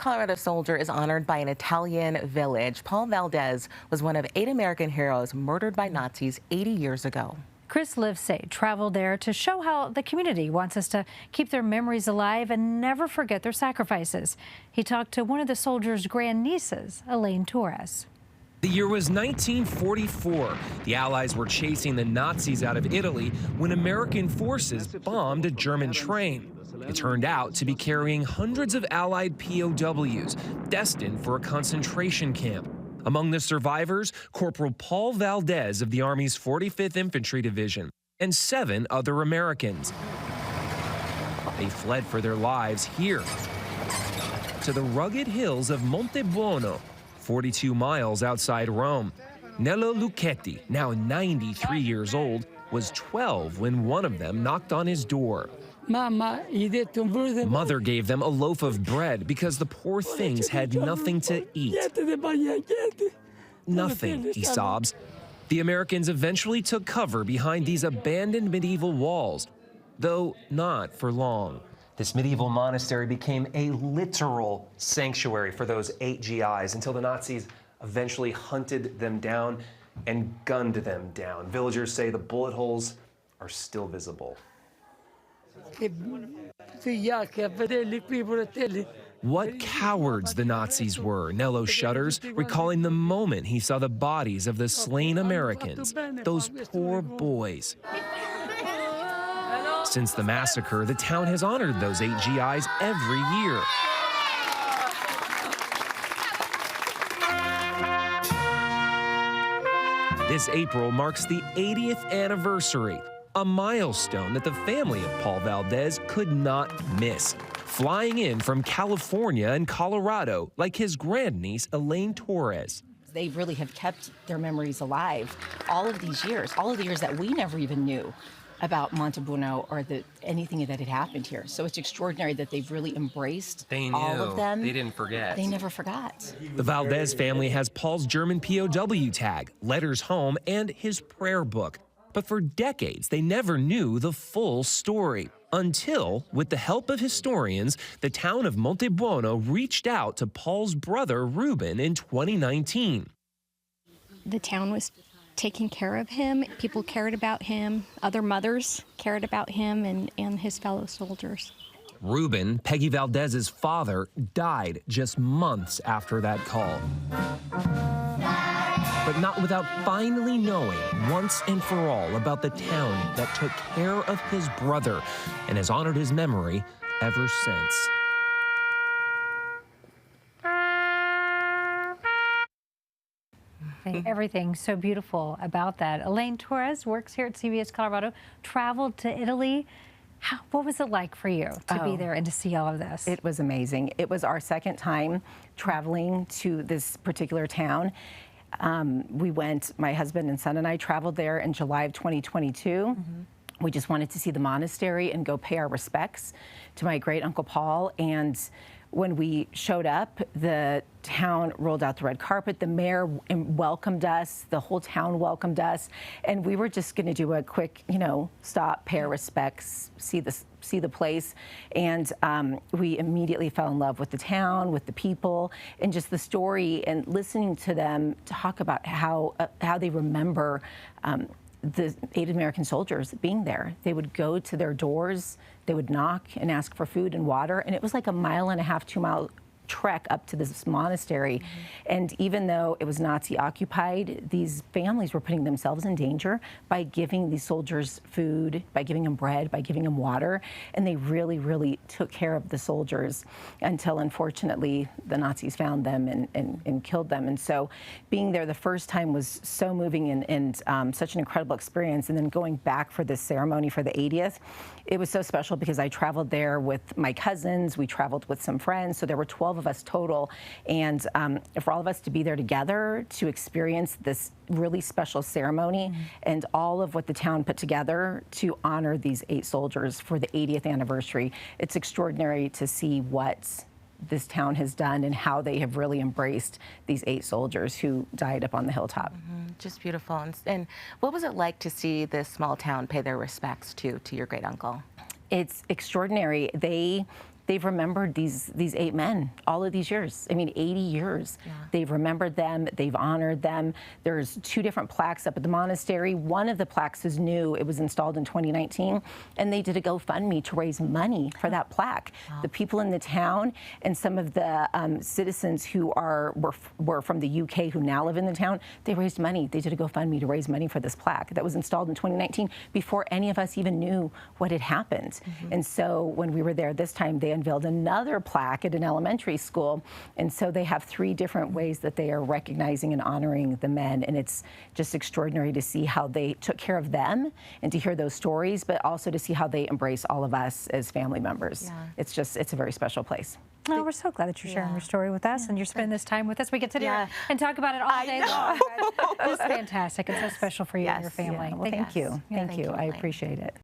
Colorado soldier is honored by an Italian village. Paul Valdez was one of 8 American heroes murdered by Nazis 80 years ago. Chris Livesay traveled there to show how the community wants us to keep their memories alive and never forget their sacrifices. He talked to one of the soldiers' grandnieces, Elaine Torres. The year was 1944. The Allies were chasing the Nazis out of Italy when American forces bombed a German train. It turned out to be carrying hundreds of Allied POWs destined for a concentration camp. Among the survivors, Corporal Paul Valdez of the Army's 45th Infantry Division and 7 other Americans. They fled for their lives here to the rugged hills of Montebuono, 42 miles outside Rome. Nello Lucchetti, now 93 years old, was 12 when one of them knocked on his door. Mother gave them a loaf of bread because the poor things had nothing to eat. Nothing, he sobs. The Americans eventually took cover behind these abandoned medieval walls, though not for long. This medieval monastery became a literal sanctuary for those 8 GIs until the Nazis eventually hunted them down and gunned them down. Villagers say the bullet holes are still visible. What cowards the Nazis were, Nello shudders, recalling the moment he saw the bodies of the slain Americans, those poor boys. Since the massacre, the town has honored those 8 GIs every year. This April marks the 80th anniversary, a milestone that the family of Paul Valdez could not miss. Flying in from California and Colorado like his grandniece, Elaine Torres. They really have kept their memories alive all of these years, all of the years that we never even knew about Montebuono or anything that had happened here. So it's extraordinary that they've really embraced all of them. They didn't forget. They never forgot. The Valdez family has Paul's German POW tag, letters home, and his prayer book. But for decades, they never knew the full story. Until, with the help of historians, the town of Montebuono reached out to Paul's brother, Ruben, in 2019. The town was taking care of him. People cared about him. Other mothers cared about him and his fellow soldiers. Ruben, Peggy Valdez's father, died just months after that call. But not without finally knowing once and for all about the town that took care of his brother and has honored his memory ever since. Everything so beautiful about that. Elaine Torres works here at CBS Colorado, traveled to Italy. What was it like for you to be there and to see all of this? It was amazing. It was our second time traveling to this particular town. We went, my husband and son and I traveled there in July of 2022. We just wanted to see the monastery and go pay our respects to my great Uncle Paul. And when we showed up, the town rolled out the red carpet. The mayor welcomed us. The whole town welcomed us. And we were just going to do a quick, stop, pay our respects, see the place. And we immediately fell in love with the town, with the people, and just the story, and listening to them talk about how they remember the 8 American soldiers being there. They would go to their doors, they would knock and ask for food and water, and it was like a 1.5 mile, 2 mile trek up to this monastery. And even though it was Nazi occupied, these families were putting themselves in danger by giving these soldiers food, by giving them bread, by giving them water. And they really, really took care of the soldiers until, unfortunately, the Nazis found them and killed them. And so being there the first time was so moving and such an incredible experience. And then going back for this ceremony for the 80th, it was so special because I traveled there with my cousins. We traveled with some friends. So there were 12 of us total, and for all of us to be there together to experience this really special ceremony and all of what the town put together to honor these 8 soldiers for the 80th anniversary, it's extraordinary to see what this town has done and how they have really embraced these 8 soldiers who died up on the hilltop. Just beautiful. And what was it like to see this small town pay their respects to your great uncle? It's extraordinary. They they've remembered these 8 men all of these years. I mean, 80 years. Yeah. They've remembered them. They've honored them. There's 2 different plaques up at the monastery. One of the plaques is new. It was installed in 2019, and they did a GoFundMe to raise money for that plaque. Wow. The people in the town and some of the citizens who were from the UK who now live in the town, they raised money. They did a GoFundMe to raise money for this plaque that was installed in 2019 before any of us even knew what had happened. And so when we were there this time, they unveiled another plaque at an elementary school. And so they have 3 different ways that they are recognizing and honoring the men. And it's just extraordinary to see how they took care of them and to hear those stories, but also to see how they embrace all of us as family members. Yeah. It's a very special place. Oh, we're so glad that you're sharing your story with us and you're spending this time with us. We get to sit here and talk about it all day long. It's fantastic. It's so special for you and your family. Well, thank you. Thank you. I appreciate it.